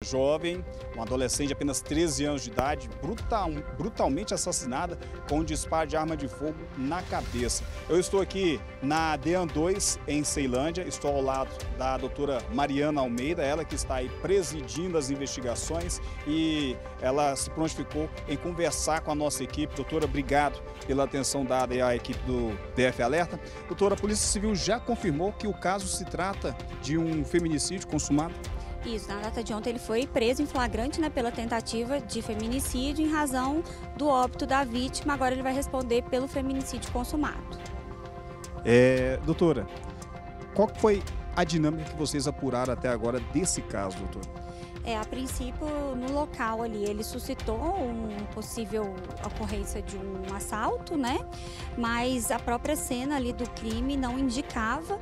jovem, uma adolescente de apenas 13 anos de idade, brutalmente assassinada com um disparo de arma de fogo na cabeça. Eu estou aqui na DEAN 2, em Ceilândia, estou ao lado da doutora Mariana Almeida, ela que está aí presidindo as investigações e ela se prontificou em conversar com a nossa equipe. Doutora, obrigado pela atenção dada à equipe do DF Alerta. Doutora, a Polícia Civil já confirmou que o caso se trata de um feminicídio consumado? Isso, na data de ontem ele foi preso em flagrante, né, pela tentativa de feminicídio em razão do óbito da vítima. Agora ele vai responder pelo feminicídio consumado. Doutora, qual foi a dinâmica que vocês apuraram até agora desse caso, doutora? A princípio, no local ali, ele suscitou uma possível ocorrência de um assalto, né? Mas a própria cena ali do crime não indicava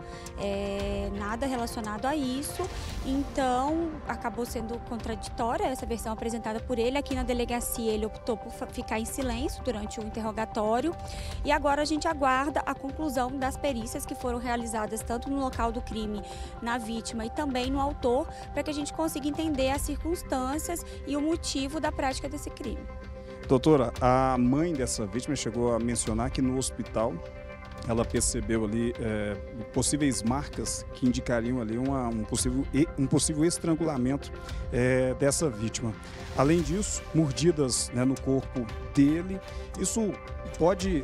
nada relacionado a isso. Então, acabou sendo contraditória essa versão apresentada por ele. Aqui na delegacia, ele optou por ficar em silêncio durante o interrogatório. E agora a gente aguarda a conclusão das perícias que foram realizadas tanto no local do crime, na vítima e também no autor, para que a gente consiga entender as circunstâncias e o motivo da prática desse crime. Doutora, a mãe dessa vítima chegou a mencionar que no hospital ela percebeu ali possíveis marcas que indicariam ali um possível estrangulamento dessa vítima. Além disso, mordidas, né, no corpo dele. Isso pode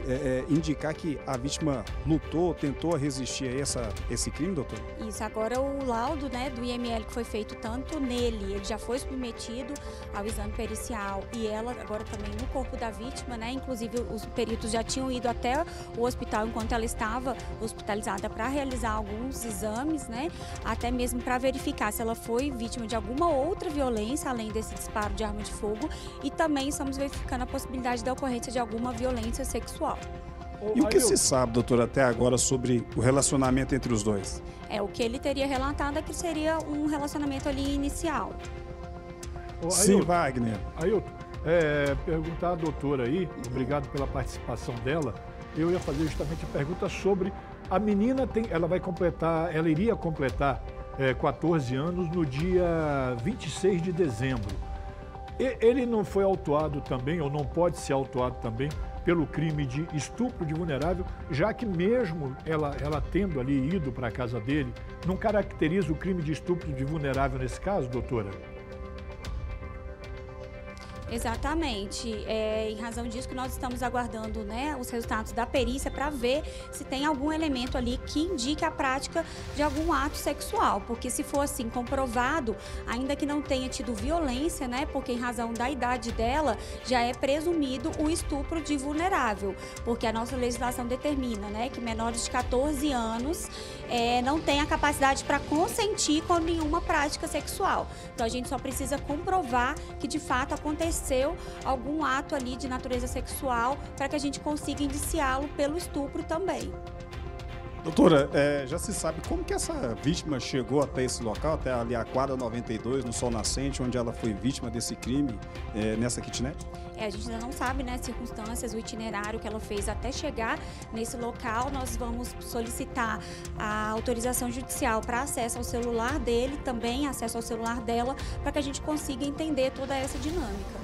indicar que a vítima lutou, tentou resistir a esse crime, doutor? Isso, agora o laudo, né, do IML que foi feito tanto nele, ele já foi submetido ao exame pericial e ela agora também no corpo da vítima, né, inclusive os peritos já tinham ido até o hospital enquanto ela estava hospitalizada para realizar alguns exames, né, até mesmo para verificar se ela foi vítima de alguma outra violência além desse disparo de arma de fogo e também estamos verificando a possibilidade da ocorrência de alguma violência sexual. E o que se sabe, doutor, até agora sobre o relacionamento entre os dois? O que ele teria relatado é que seria um relacionamento ali inicial. Sim, Wagner. Ailton, perguntar à doutora aí, obrigado pela participação dela, eu ia fazer justamente a pergunta sobre a menina, ela iria completar 14 anos no dia 26 de dezembro. Ele não foi autuado também, ou não pode ser autuado também, pelo crime de estupro de vulnerável, já que mesmo ela tendo ali ido para a casa dele, não caracteriza o crime de estupro de vulnerável nesse caso, doutora? Exatamente. Em razão disso que nós estamos aguardando, né, os resultados da perícia para ver se tem algum elemento ali que indique a prática de algum ato sexual, porque se for assim comprovado, ainda que não tenha tido violência, né, porque em razão da idade dela já é presumido o estupro de vulnerável, porque a nossa legislação determina, né, que menores de 14 anos não têm a capacidade para consentir com nenhuma prática sexual. Então a gente só precisa comprovar que de fato aconteceu algum ato ali de natureza sexual para que a gente consiga indiciá-lo pelo estupro também. Doutora, já se sabe como que essa vítima chegou até esse local, até ali a quadra 92, no Sol Nascente, onde ela foi vítima desse crime nessa kitnet? A gente ainda não sabe, né, as circunstâncias, o itinerário que ela fez até chegar nesse local. Nós vamos solicitar a autorização judicial para acesso ao celular dele, também acesso ao celular dela, para que a gente consiga entender toda essa dinâmica.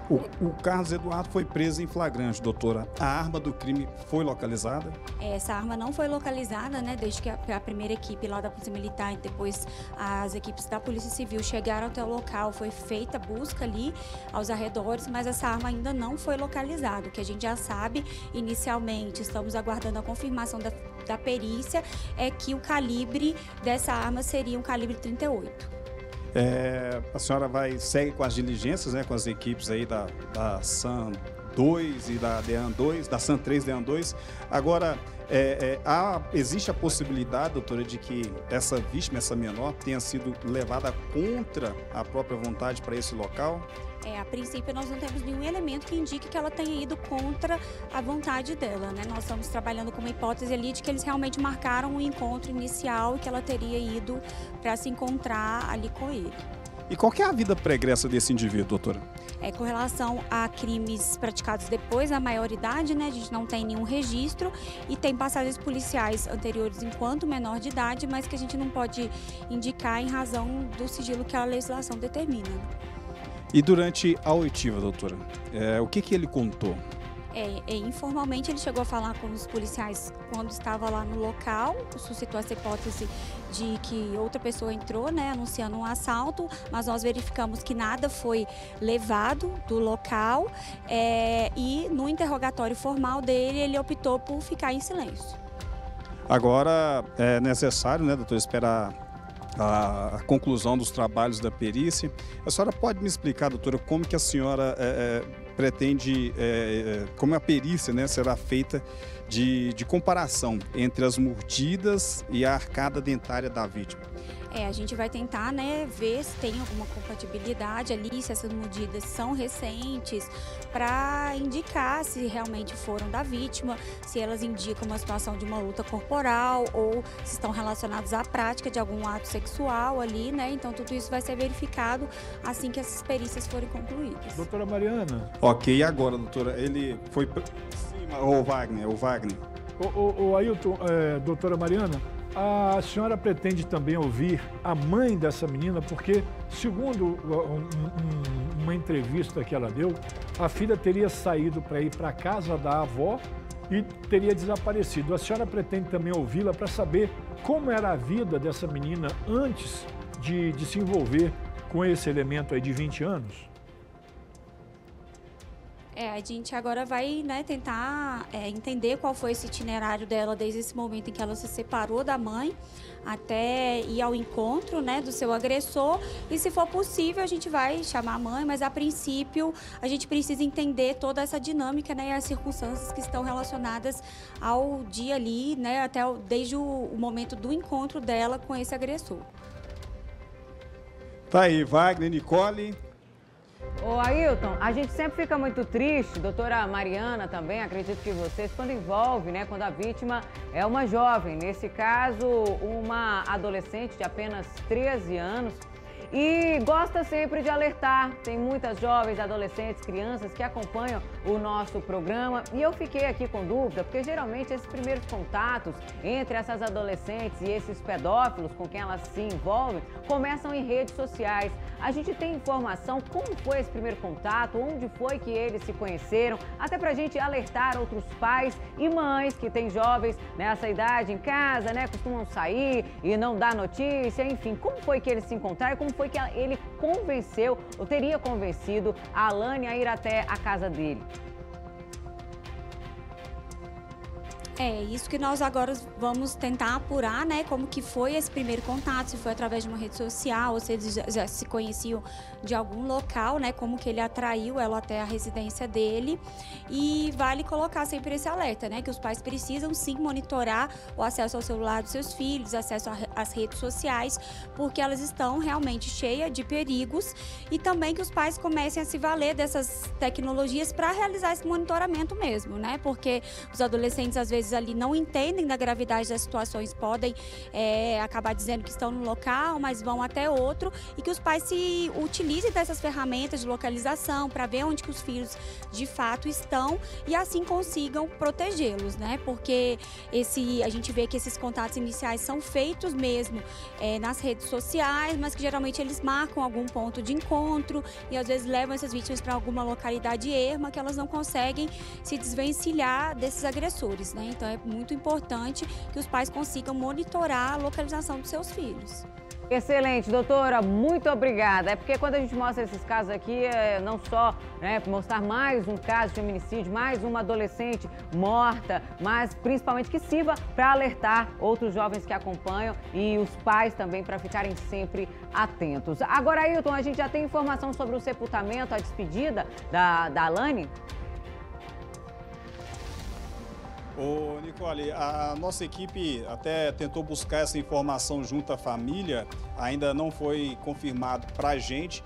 O Carlos Eduardo foi preso em flagrante, doutora. A arma do crime foi localizada? Essa arma não foi localizada, né, desde que a primeira equipe lá da Polícia Militar e depois as equipes da Polícia Civil chegaram até o local. Foi feita busca ali aos arredores, mas essa arma ainda não foi localizada. O que a gente já sabe inicialmente, estamos aguardando a confirmação da perícia, é que o calibre dessa arma seria um calibre 38. A senhora segue com as diligências, né, com as equipes aí da SAN 2 e da DEAN 2, da SAN 3 DEAN 2. Agora, existe a possibilidade, doutora, de que essa vítima, essa menor, tenha sido levada contra a própria vontade para esse local? A princípio, nós não temos nenhum elemento que indique que ela tenha ido contra a vontade dela, né? Nós estamos trabalhando com uma hipótese ali de que eles realmente marcaram um encontro inicial e que ela teria ido para se encontrar ali com ele. E qual que é a vida pregressa desse indivíduo, doutora? Com relação a crimes praticados depois da maioridade, né, a gente não tem nenhum registro e tem passagens policiais anteriores enquanto menor de idade, mas que a gente não pode indicar em razão do sigilo que a legislação determina. E durante a oitiva, doutora, o que ele contou? Informalmente ele chegou a falar com os policiais quando estava lá no local, suscitou essa hipótese de que outra pessoa entrou, né, anunciando um assalto, mas nós verificamos que nada foi levado do local e no interrogatório formal dele ele optou por ficar em silêncio. Agora é necessário, né, doutor, esperar a conclusão dos trabalhos da perícia. A senhora pode me explicar, doutora, como que a senhora pretende, como a perícia, né, será feita de comparação entre as mordidas e a arcada dentária da vítima? A gente vai tentar, né, ver se tem alguma compatibilidade ali, se essas mordidas são recentes, para indicar se realmente foram da vítima, se elas indicam uma situação de uma luta corporal ou se estão relacionadas à prática de algum ato sexual ali, né? Então tudo isso vai ser verificado assim que essas perícias forem concluídas. Doutora Mariana. Ok, e agora, doutora, ele foi para cima, o Wagner. Ailton, doutora Mariana, a senhora pretende também ouvir a mãe dessa menina, porque, segundo uma entrevista que ela deu, a filha teria saído para ir para a casa da avó e teria desaparecido. A senhora pretende também ouvi-la para saber como era a vida dessa menina antes de se envolver com esse elemento aí de 20 anos? A gente agora vai, né, tentar entender qual foi esse itinerário dela desde esse momento em que ela se separou da mãe até ir ao encontro, né, do seu agressor, e se for possível a gente vai chamar a mãe, mas a princípio a gente precisa entender toda essa dinâmica, né, e as circunstâncias que estão relacionadas ao dia ali, né, desde o momento do encontro dela com esse agressor. Tá aí, Wagner, Nicole. Ô Ailton, a gente sempre fica muito triste, doutora Mariana também, acredito que vocês, quando envolve, né, quando a vítima é uma jovem, nesse caso uma adolescente de apenas 13 anos, e gosta sempre de alertar. Tem muitas jovens, adolescentes, crianças que acompanham o nosso programa e eu fiquei aqui com dúvida, porque geralmente esses primeiros contatos entre essas adolescentes e esses pedófilos com quem elas se envolvem começam em redes sociais. A gente tem informação como foi esse primeiro contato, onde foi que eles se conheceram, até pra gente alertar outros pais e mães que têm jovens nessa idade em casa, né, costumam sair e não dar notícia, enfim, como foi que eles se encontraram, como foi que ele convenceu, ou teria convencido a Alane a ir até a casa dele. Isso que nós agora vamos tentar apurar, né, como que foi esse primeiro contato, se foi através de uma rede social, ou se eles já se conheciam de algum local, né, como que ele atraiu ela até a residência dele. E vale colocar sempre esse alerta, né, que os pais precisam sim monitorar o acesso ao celular dos seus filhos, acesso às redes sociais, porque elas estão realmente cheias de perigos, e também que os pais comecem a se valer dessas tecnologias para realizar esse monitoramento mesmo, né, porque os adolescentes às vezes ali não entendem da gravidade das situações, podem acabar dizendo que estão no local, mas vão até outro, e que os pais se utilizem dessas ferramentas de localização para ver onde que os filhos de fato estão e assim consigam protegê-los, né? Porque a gente vê que esses contatos iniciais são feitos mesmo nas redes sociais, mas que geralmente eles marcam algum ponto de encontro e às vezes levam essas vítimas para alguma localidade erma que elas não conseguem se desvencilhar desses agressores, né? Então é muito importante que os pais consigam monitorar a localização dos seus filhos. Excelente, doutora, muito obrigada. É porque quando a gente mostra esses casos aqui, não só, né, mostrar mais um caso de feminicídio, mais uma adolescente morta, mas principalmente que sirva para alertar outros jovens que acompanham e os pais também para ficarem sempre atentos. Agora, Ailton, a gente já tem informação sobre o sepultamento, a despedida da Alane? Ô, Nicole, a nossa equipe até tentou buscar essa informação junto à família, ainda não foi confirmado para a gente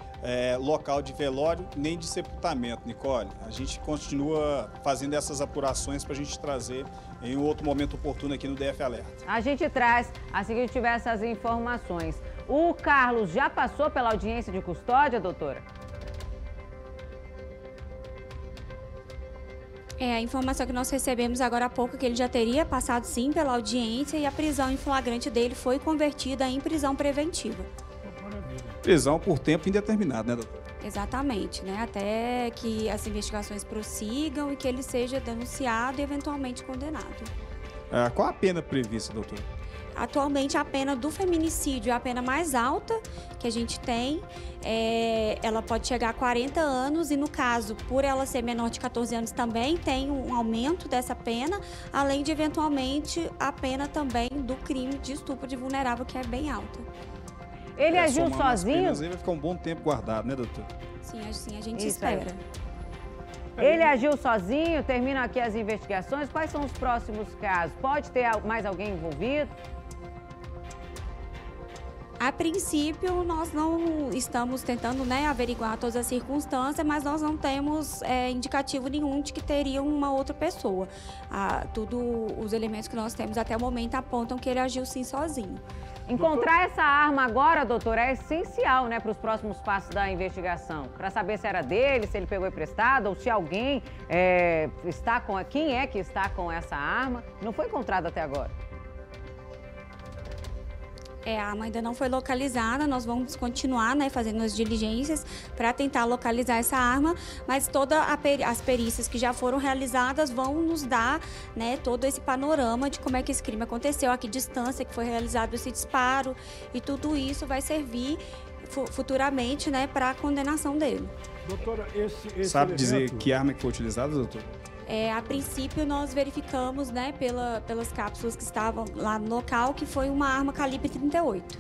local de velório nem de sepultamento, Nicole. A gente continua fazendo essas apurações para a gente trazer em um outro momento oportuno aqui no DF Alerta. A gente traz assim que a gente tiver essas informações. O Carlos já passou pela audiência de custódia, doutora? A informação que nós recebemos agora há pouco é que ele já teria passado sim pela audiência e a prisão em flagrante dele foi convertida em prisão preventiva. Prisão por tempo indeterminado, né, doutor? Exatamente, né? Até que as investigações prossigam e que ele seja denunciado e eventualmente condenado. Qual a pena prevista, doutor? Atualmente, a pena do feminicídio é a pena mais alta que a gente tem. Ela pode chegar a 40 anos e, no caso, por ela ser menor de 14 anos, também tem um aumento dessa pena, além de, eventualmente, a pena também do crime de estupro de vulnerável, que é bem alta. Ele agiu sozinho? Aí vai ficar um bom tempo guardado, né, doutor? Sim, a gente espera. Ele agiu sozinho? Terminam aqui as investigações. Quais são os próximos casos? Pode ter mais alguém envolvido? A princípio, nós não estamos tentando, né, averiguar todas as circunstâncias, mas nós não temos indicativo nenhum de que teria uma outra pessoa. Os elementos que nós temos até o momento apontam que ele agiu sim sozinho. Encontrar essa arma agora, doutora, é essencial, né, para os próximos passos da investigação. Para saber se era dele, se ele pegou emprestado ou se alguém está com... Quem é que está com essa arma? Não foi encontrado até agora. A arma ainda não foi localizada, nós vamos continuar, né, fazendo as diligências para tentar localizar essa arma, mas todas as perícias que já foram realizadas vão nos dar, né, todo esse panorama de como é que esse crime aconteceu, a que distância que foi realizado esse disparo, e tudo isso vai servir futuramente, né, para a condenação dele. Doutora, esse sabe elemento... dizer que arma que foi utilizada, doutor? A princípio, nós verificamos, né, pelas cápsulas que estavam lá no local, que foi uma arma calibre 38.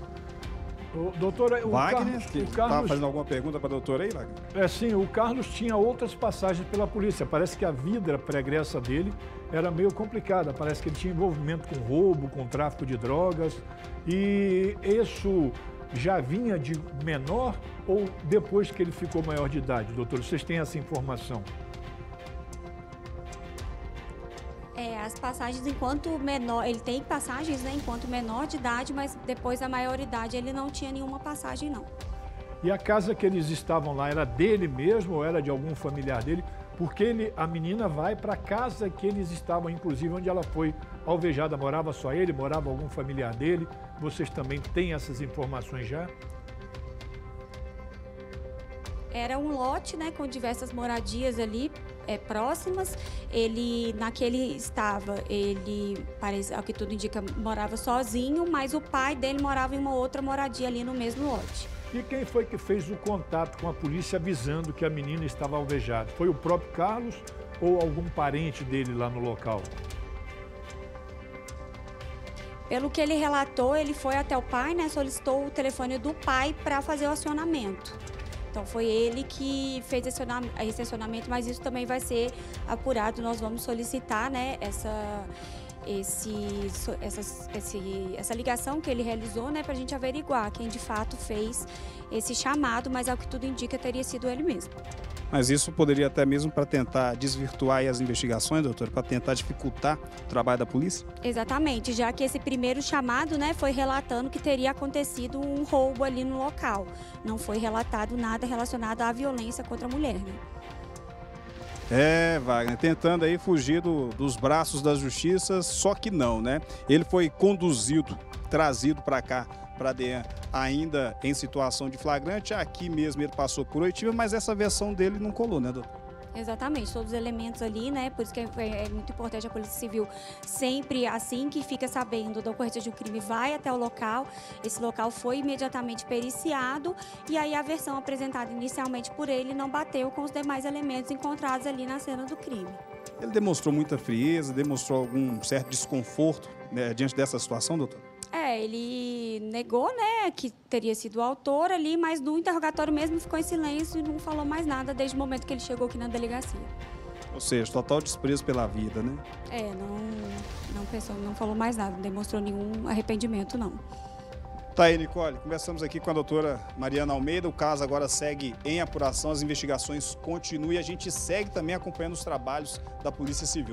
Doutora, Wagner, o Carlos estava fazendo alguma pergunta para a doutora aí, Wagner? Sim, o Carlos tinha outras passagens pela polícia. Parece que a vida pregressa dele era meio complicada. Parece que ele tinha envolvimento com roubo, com tráfico de drogas. E isso já vinha de menor ou depois que ele ficou maior de idade, doutor? Vocês têm essa informação? As passagens enquanto menor, ele tem passagens, né, enquanto menor de idade, mas depois da maioridade ele não tinha nenhuma passagem, não. E a casa que eles estavam lá era dele mesmo ou era de algum familiar dele? Porque a menina vai para a casa que eles estavam, inclusive onde ela foi alvejada. Morava só ele, morava algum familiar dele? Vocês também têm essas informações já? Era um lote, né, com diversas moradias ali próximas. Ele, naquele estava, ele, parece, ao que tudo indica, morava sozinho, mas o pai dele morava em uma outra moradia ali no mesmo lote. E quem foi que fez o contato com a polícia avisando que a menina estava alvejada? Foi o próprio Carlos ou algum parente dele lá no local? Pelo que ele relatou, ele foi até o pai, né, solicitou o telefone do pai para fazer o acionamento. Então, foi ele que fez esse acionamento, mas isso também vai ser apurado. Nós vamos solicitar, né, essa ligação que ele realizou, né, para a gente averiguar quem de fato fez esse chamado, mas ao que tudo indica teria sido ele mesmo. Mas isso poderia até mesmo para tentar desvirtuar aí as investigações, doutor, para tentar dificultar o trabalho da polícia? Exatamente, já que esse primeiro chamado, né, foi relatando que teria acontecido um roubo ali no local. Não foi relatado nada relacionado à violência contra a mulher, né? Wagner, tentando aí fugir dos braços da justiça, só que não, né? Ele foi conduzido, trazido para cá, para DEAN, ainda em situação de flagrante. Aqui mesmo ele passou por oitiva, mas essa versão dele não colou, né, doutor? Exatamente, todos os elementos ali, né? Por isso que é muito importante a Polícia Civil sempre, assim que fica sabendo da ocorrência de um crime, vai até o local. Esse local foi imediatamente periciado e aí a versão apresentada inicialmente por ele não bateu com os demais elementos encontrados ali na cena do crime. Ele demonstrou muita frieza, demonstrou algum certo desconforto, né, diante dessa situação, doutor? Ele negou, né, que teria sido o autor ali, mas no interrogatório mesmo ficou em silêncio e não falou mais nada desde o momento que ele chegou aqui na delegacia. Ou seja, total desprezo pela vida, né? Não pensou, não falou mais nada, não demonstrou nenhum arrependimento, não. Tá aí, Nicole, conversamos aqui com a doutora Mariana Almeida, o caso agora segue em apuração, as investigações continuam e a gente segue também acompanhando os trabalhos da Polícia Civil.